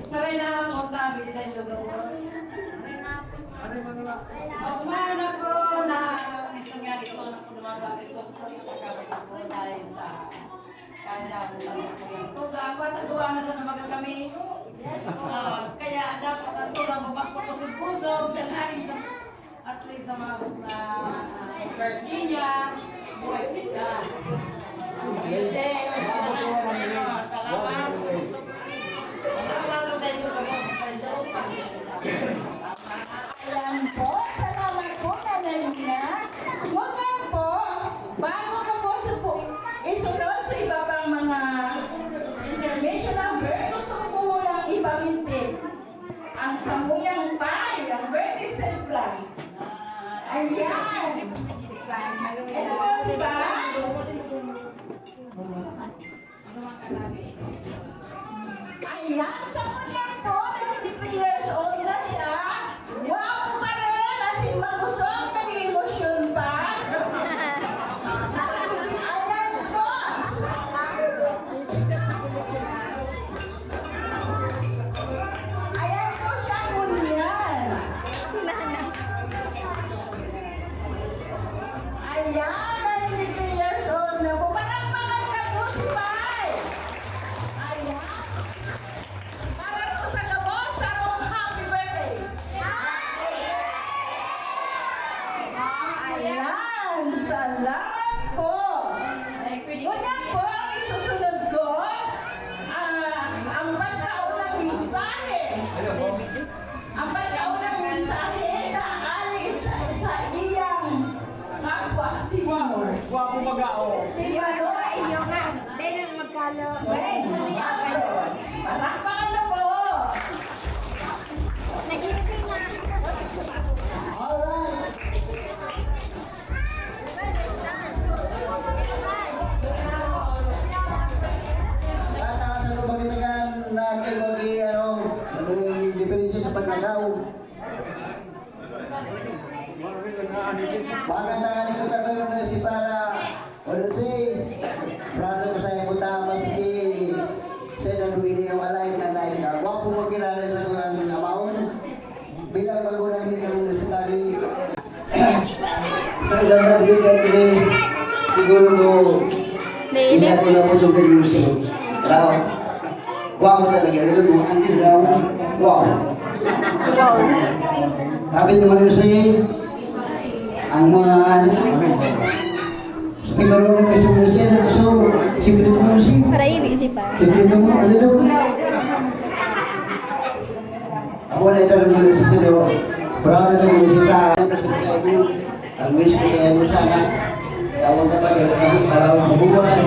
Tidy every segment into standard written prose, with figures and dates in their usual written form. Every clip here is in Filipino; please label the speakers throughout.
Speaker 1: Maray na ako tabi sa isugawa. Man ako na isang nga dito na kung masakit ko sa pagkakabit ko dahil sa kanda ko lang po yung tugang. Watagawa na sa namaga kami. Kaya dapat ang tugang mapagpapusog-pusog dan aling sa at least sa mga birthday niya. Buhay ko siya. Kasi, salamat. Salamat sa inyo ako sa inyo.
Speaker 2: Ayan po, salamat po Nanalina. Ngunyan po, bago ko po isunod sa iba pang mga information number, gusto ko po munang ipamimpit ang Samuyang Pay, ang birthday celebrant. Ayan. Ito po si Pay. Ayan, Samuyang po, 93 years old na siya. Wow pa rin, asin magusog, nag-emosyon pa. Ayan po. Ayan po siya, Ngunyan. Ayan, 93 years old na po. Palakpakan na po si Pai. Ayan. Para po sa gabos, sarong happy birthday. Ayan, salamat po. Ngunyan po, ang isusunod ko, ang pagtaunang mensahe. Ang pagtaunang mensahe na alis sa iyang kapwa, si Manor.
Speaker 3: Wapo mag-ao.
Speaker 2: Si Manor.
Speaker 4: Iyo nga, dahil ang magkalo.
Speaker 2: Wen, palakpakan na po.
Speaker 4: Nag-iipin na.
Speaker 2: Alright.
Speaker 5: Tataas na magkatagan na kayo diferensya sa pagnagaw. Magandang ko tayo na si para si Prado ko sa iyong utama si sa nanubili yung alay na alay ka. Wapo mo kilala sa mga amaon. Bilang magulang bilang sa tabi. Sa ilang nagbigay ko siguro ko hindi ako na po itong galusin. Raw, wow talaga. Alam mo, andin raw, wow.
Speaker 4: Wow.
Speaker 5: Sabi naman yun sa'yo, ang mga speaker mo na sa mga siya, so, secret mo siya.
Speaker 4: Para iisip pa.
Speaker 5: Secret mo, ano daw? Ako na ito naman sa tilo. Proud na mo kita. Ang wish ko sa iyo sana. Tawag ka pa kayo sa kami para mabuhay.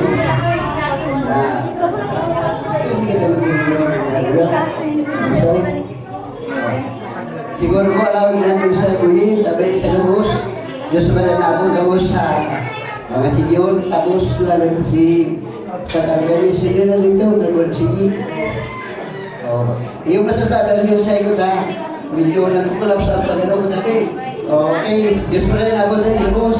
Speaker 5: Na, hindi ka naman yung siguro ko alam natin sa uli, tabi sa lubos. Diyos naman na akong gawos sa mga sigyon. Tapos lalo si Katanggali. Sige na dito, gawin sige. Yung masasabi niyo sa iyo ta, medyo nagkulap sa pagano ko sabi. Okay, Diyos naman na ako sa lubos.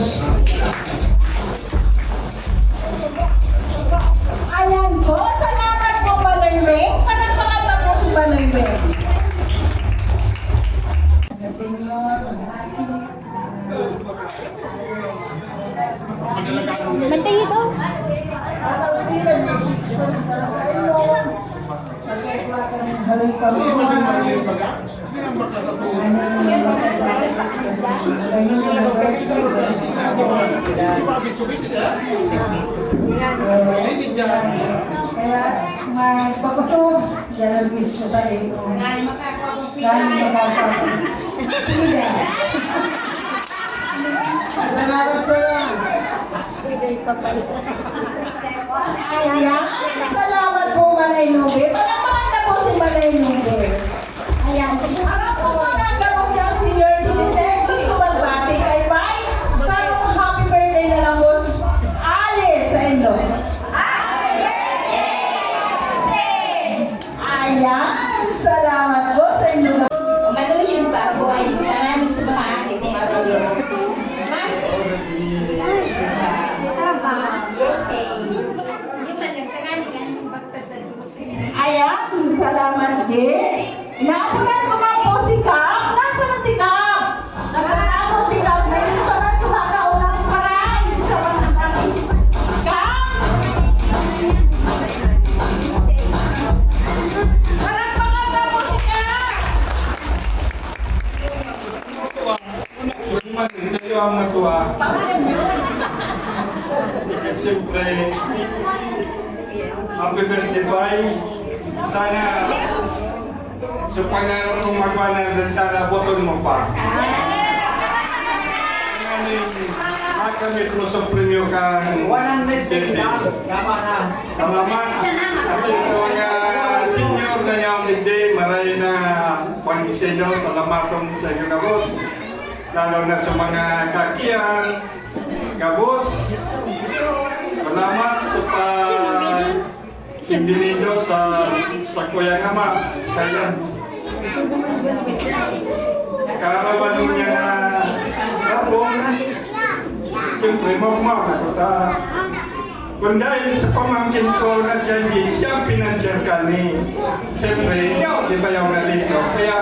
Speaker 2: Ayan po, salamat po Malayeng. Palakpakan na po si Malayeng. Senyor,
Speaker 4: Mantay ito.
Speaker 2: Ataw sila, message ko na sa iyo. Pagkaikuha ka ng halay pamumuhay. Kaya, magpakusog, lalagis ko sa iyo. Gano'n magkakapag. Hindi. Salamat sa lang. Ayan, salamat po Manay Nube. Palakpakan na po si Manay Nube. Ayan, harap po muna po siyang senior citizen. Gusto magbati kay Pai. Sana happy birthday na lang po si Alice sa inyo. Ayan, salamat po sa inyo.
Speaker 1: Maluhin pa ako ay maraming sa mga ating mga kayo.
Speaker 4: Tama.
Speaker 1: Okay.
Speaker 4: Yung man, nagtagan ka ng pagtatalo.
Speaker 2: Ayan. Ayan, salamat, J. Inaapunan ko nga po si Kap. Nasa na si Kap? Nakakako si Kap. Ngayon pa lang kumakaunang prize sa mga Kap! Palakpakan na po si Kap!
Speaker 3: Tayo ang natuwa. At siyempre, happy birthday, Bay. Sana sa pangarap mong magpanalan, sana boton mo pa. Makamit mo sa premyo kang salamat. Kasi sa mga senior na yung ligday, maray na pang-isenyo, salamatong sa inyo na boss. Lalo na sa mga kakiyan, gabos. Salamat sa pag-hindi ninyo sa Kuyang Ama. Sayang. Karawan niya na gabong. Siyempre, mamama ko ta. Kung dahil sa pamangkin ko na siya pinansyal kami. Siyempre, ikaw si Bayaw na Lino. Kaya,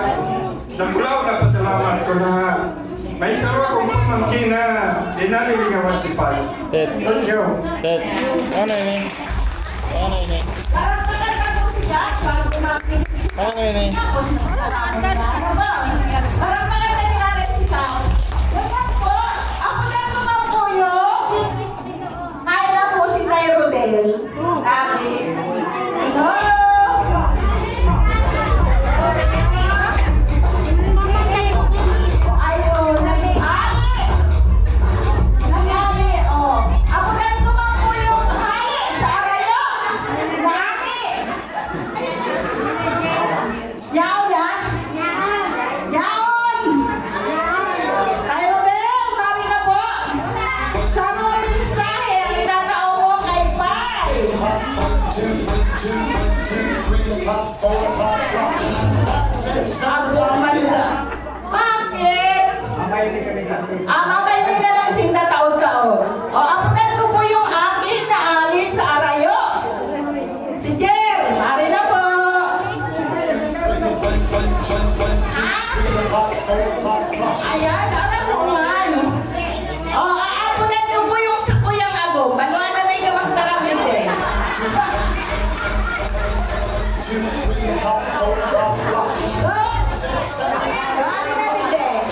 Speaker 3: nagulaw na pasalamat ko na may sarwa akong pamangkin na dinaliligawan si Pai. Thank you.
Speaker 6: Ted, ano yun? Ano yun?
Speaker 2: Palakpakan na po si Kap para kumakin si Kap.
Speaker 6: Ano yun?
Speaker 2: Palakpakan na ni si Kap. Ganyan po, ako na naman po yung ay na po si Tay Rodel. Lagi. Hello! Ayun, nag-ali. Nag-ali, oh. Ako na naman po yung hali sa arayo. Lagi. Yaw na? Yaon! Tay Rodel, mari na po. Sa mga mensahe ang inakaumo kay Pai. Ako ang malita. Bakit? Mamay nila lang sinda taon-taon. O, apunan ko po yung akin na alis sa arayo. Si Jer, mari na po. Ha? Ayan, arang kuman. O, aapunan ko po yung sa Kuyang Agong. Baluan na tayo kawang taramit eh. Mari na ni Jer.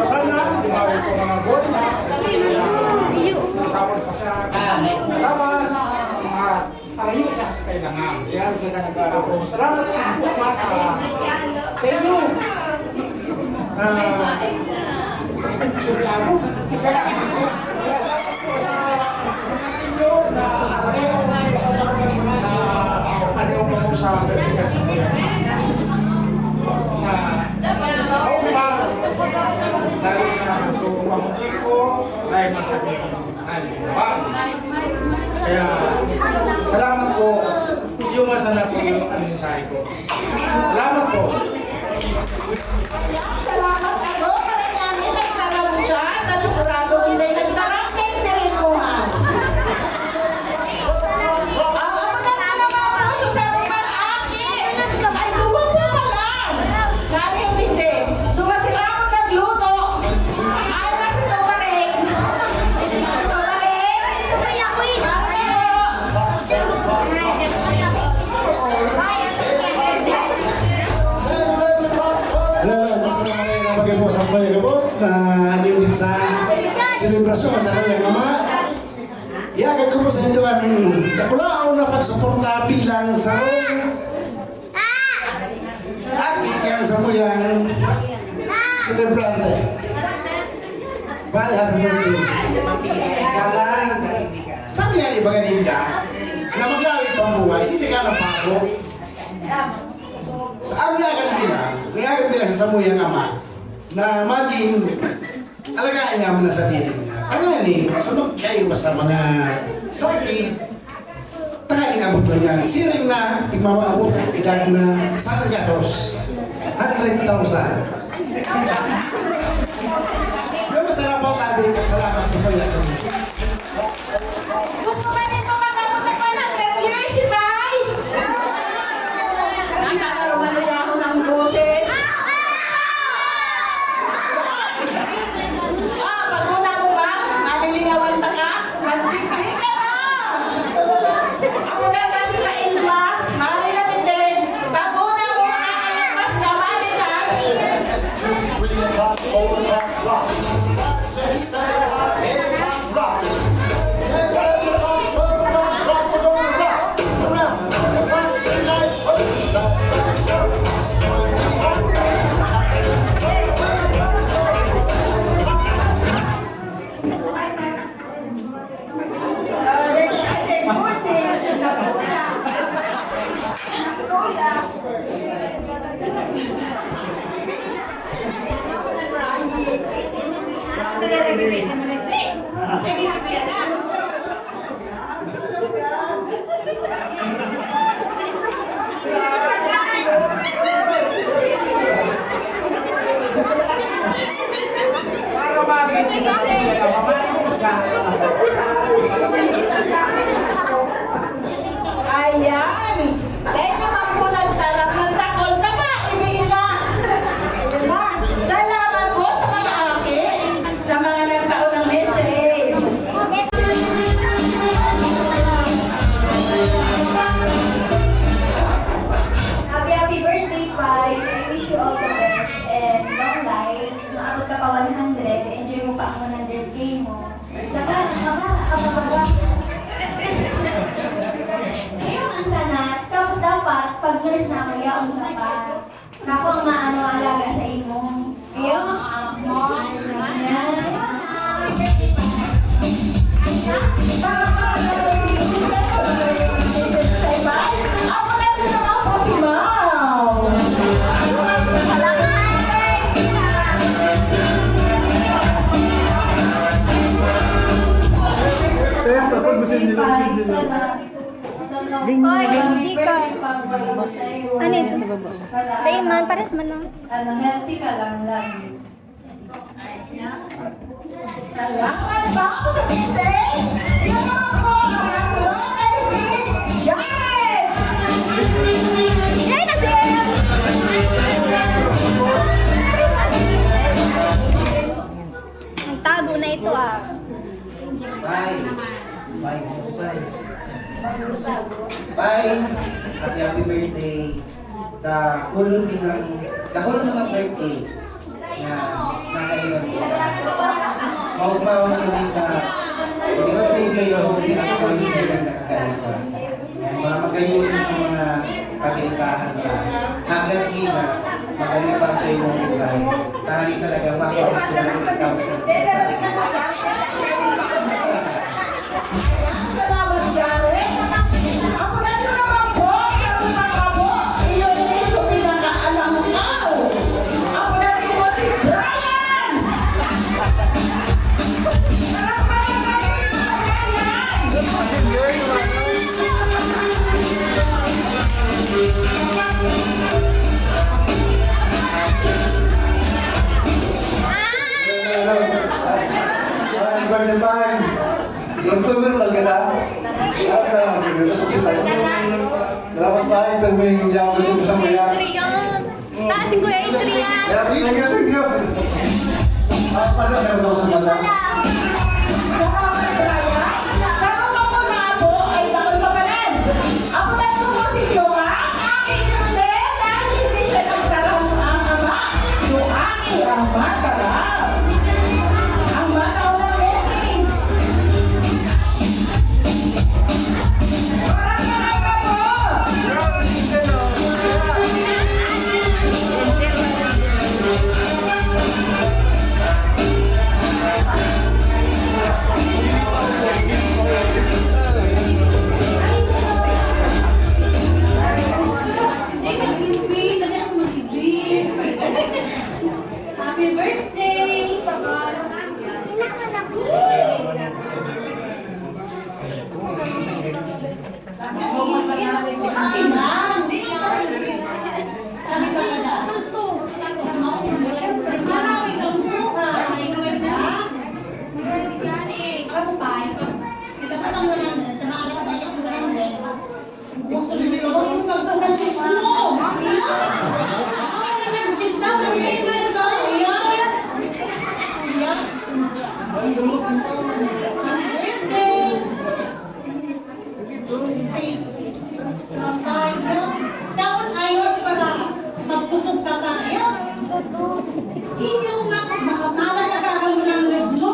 Speaker 3: Sana, gawin ko mga boy na tawag pa sa labas, mga talayo siya sa kailangan. Yan, kaya nag-aaral ko. Salamat po sa inyo. Suryado. Salamat po sa mga senior na pareho ko sa vertical sa mga. Ako pa, dahil na sa pamangkin ko, ay masabi ko kaya, salamat po. Hindi umasana po yung mensahe ko. Salamat po.
Speaker 2: Salamat ako para namin nagtarang siya at sigurado din nagtarang ng tirikuhan. Ang mga naman puso sa rumang akin ay duwa po pa lang. Nari yung hindi. Sumasira ko nagluto. Ay na si Tumaring. Tumaring.
Speaker 7: Basta naman na mag-ibos ang pag-ibos na ano sa selebrasyon sa kanyang ama. Iagad ko po sa inyo ang kakulao na pagsuporta bilang sa akikang sa muyang celebrante. Bye, happy birthday. Sana, sabi nga ni Baganinda, na maglawit pang buhay, sisigalan pa ako. Ang yagan nila sa samuyang ama na maging alagain naman na sa diri niya. Ano yan eh, sunod kayo sa mga sakit, takaling abot lang yan. Siring na, igmawaabot ang edad na sargatos. 100,000. Yung masarap po tabi, salamat sa paglato.
Speaker 2: Gusto ba nito magkapunta pa ng 10 years, si Bay? Nakakaroon ako ng boses. Pag una mo ba, maliligawan na ka? Magbibig ka na! Ako na na sila Ilma, malila din. Pag una mo, makakalipas ka, malila. Ayan! Dahil naman po nagtarap ng takol, tama, ibigila! Diba? Salamat po sa mga akin, sa mga nagtaon ng message.
Speaker 8: Happy birthday, Pai. I wish you all the best and long life. Maabot ka pa 100, enjoy mo pa ang 100K mo. Tsaka, nakakapagpapagpapag. Ngayong ang sanat, tapos dapat, pag nurse na ako, yaon ka pa. Nako ang maano alaga sa imo. Ngayong, yan.
Speaker 2: Ako na din naman po si Mau.
Speaker 8: Happy birthday, Pai. Sana
Speaker 4: Hindi ka.
Speaker 8: pang magamot sa iyo.
Speaker 4: Ano ito sa baba?
Speaker 8: Sana,
Speaker 4: Layman, pares man lang.
Speaker 8: healthy ka lang lagi.
Speaker 2: Salamat ba ako sa message? Yan ako, ang tulong ay si Jared!
Speaker 4: Yan na siya! Ang tago na ito ah.
Speaker 5: Bye. Bye. Bye. Bye. Happy birthday. Dahulog ng birthday na nakaiwan ko. Maugmawang yung ibig sabihin kayo, pinakawin nyo ng nakakaiba. Mga magayunin sa mga pagkaibahan ka. Hanggang na magalipang sa iyong buhay. Tahali talaga makakawin sa mga ikaw sa
Speaker 2: Salamat, Jared! Ako na din naman po, yung mga po, iyon din sa pinakaalam ko. Ako na din po si Brian! Salamat na rin, Brian!
Speaker 7: Yung tumir maganda. Dapat ba ito may jawa dito sa maya?
Speaker 4: Taasin ko yung Adrian!
Speaker 7: Thank you. Pala meron ako sa mata.
Speaker 2: Salamat, Brian! Sama mo po na ako ay takot papalan. Ako na ito po si Joa, aking Judel, dahil hindi siya nagtarang ang ama. So, aking ang matarang. Ang mataw ng message. Maraming po! Sabi ba ka na? Siyempre, marami kang buhay. Ano pa? Ito ka lang naman na, tamahan ka tayo kung naman na. Gusto mo yung pagdasal fix mo. Ako naman, just na, kasi mo yung tao. Ang birthday. Stay strong tayo. Taon ayos para magpusog ka tayo. Hindi nyo makapala na kakaw ng red mo.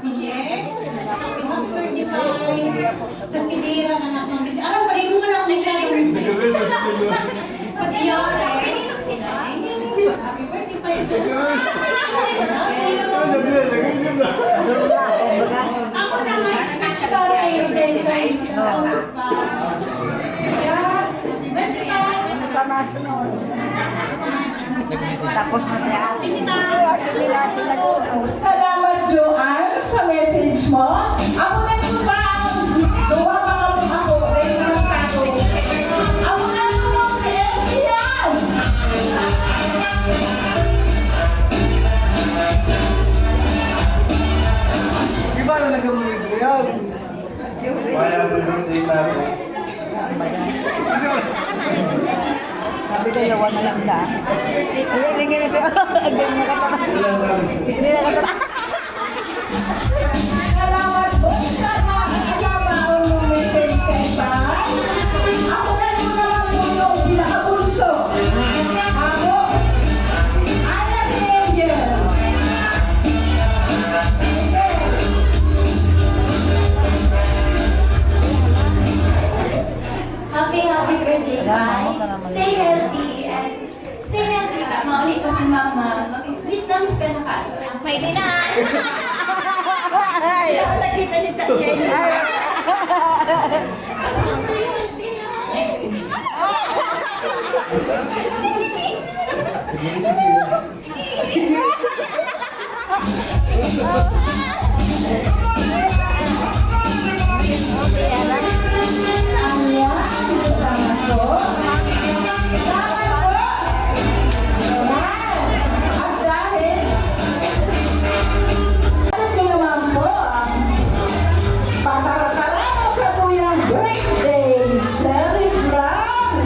Speaker 2: Yeah. Happy birthday. Kasi dira na anak ng alam pa rin mo na kung siya yung Happy birthday pa Ako na may speech para kayo din sa isang pa. Yeah. Birthday pa.
Speaker 1: Tapos na siya.
Speaker 2: Salamat, Joanne, sa message mo. Ako na ito ba ang gawa pa ako, rin ng tago. Ako na ito mo si Elian.
Speaker 7: Di ba na nagkamulit ko yan? Kaya mo yung day natin.
Speaker 1: Sabi ko, yawan na lang da. Hindi na siya. Hindi mo katara. Hindi na katara.
Speaker 2: Salamat po sa nakakalabaon ng message kay Pai. Ako na ito naman po yung pinakabulso. Ako, Ana si Angel.
Speaker 8: Happy birthday, Pai. Stay healthy and stay healthy ka. Mauli ko si Mama. Miss na miss ka na ka.
Speaker 4: May dinan.
Speaker 2: Nakita ni Tatay.
Speaker 8: Stay healthy lang.
Speaker 2: Ayan, salamat po. Salamat po. Ayan. At dahil, alam niyo naman po, patara-tara sa tuyang birthday celebrant.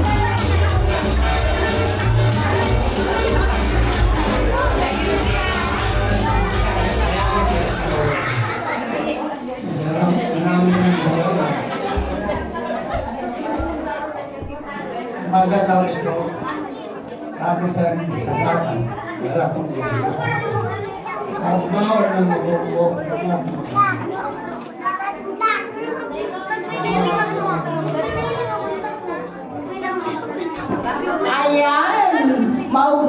Speaker 7: Magkakaw ito. Sabi sa kasakan. Wala kong ito. At mawar ng mabubuo.
Speaker 2: Ayan, mau